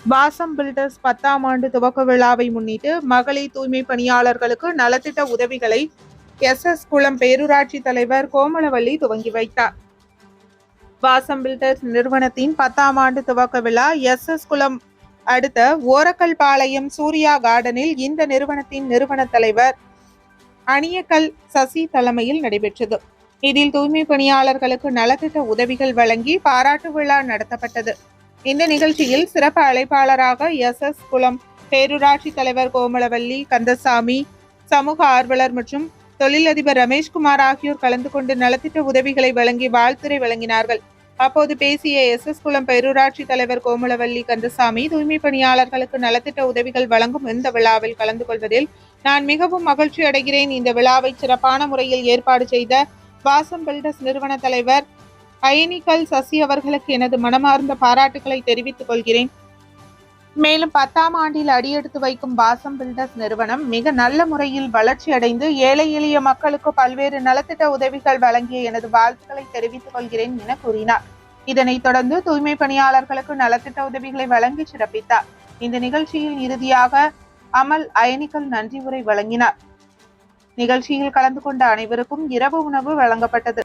வாசம் பில்டர்ஸ் 10ஆம் ஆண்டு துவக்க விழாவை முன்னிட்டு மகளிர் தூய்மை பணியாளர்களுக்கு நலத்திட்ட உதவிகளை SS குளம் பேரூராட்சி தலைவர் கோமலவள்ளி துவங்கி வைத்தார். வாசம் பில்டர்ஸ் நிறுவனத்தின் 10ஆம் ஆண்டு துவக்க விழா SS குளம் அடுத்த ஓரக்கல்பாளையம் சூர்யா கார்டனில் இந்த நிறுவனத்தின் நிறுவன தலைவர் அணியக்கல் சசி தலைமையில் நடைபெற்றது. இதில் தூய்மை பணியாளர்களுக்கு நலத்திட்ட உதவிகள் வழங்கி பாராட்டு விழா நடத்தப்பட்டது. இந்த நிகழ்ச்சியில் சிறப்பு அழைப்பாளராக SS குளம் பேரூராட்சி தலைவர் கோமலவள்ளி, கந்தசாமி, சமூக ஆர்வலர் மற்றும் தொழிலதிபர் ரமேஷ்குமார் ஆகியோர் கலந்து கொண்டு நலத்திட்ட உதவிகளை வழங்கி வாழ்த்துரை வழங்கினார்கள். அப்போது பேசிய SS குளம் பேரூராட்சி தலைவர் கோமலவள்ளி கந்தசாமி, தூய்மை பணியாளர்களுக்கு நலத்திட்ட உதவிகள் வழங்கும் இந்த விழாவில் கலந்து கொள்வதில் நான் மிகவும் மகிழ்ச்சி அடைகிறேன். இந்த விழாவை சிறப்பான முறையில் ஏற்பாடு செய்த வாசம் பில்டர்ஸ் நிறுவன தலைவர் அயனிக்கல் சசி அவர்களுக்கு எனது மனமார்ந்த பாராட்டுகளை தெரிவித்துக் கொள்கிறேன். மேலும் 10ஆம் ஆண்டில் அடியெடுத்து வைக்கும் வாசம் பில்டர்ஸ் நிறுவனம் மிக நல்ல முறையில் வளர்ச்சி அடைந்து ஏழை எளிய மக்களுக்கு பல்வேறு நலத்திட்ட உதவிகள் வழங்கிய எனது வாழ்த்துக்களை தெரிவித்துக் கொள்கிறேன் என கூறினார். இதனைத் தொடர்ந்து தூய்மை பணியாளர்களுக்கு நலத்திட்ட உதவிகளை வழங்கி சிறப்பித்தார். இந்த நிகழ்ச்சியில் இறுதியாக அமல் அயனிக்கல் நன்றி உரை வழங்கினார். நிகழ்ச்சியில் கலந்து கொண்ட அனைவருக்கும் இரவு உணவு வழங்கப்பட்டது.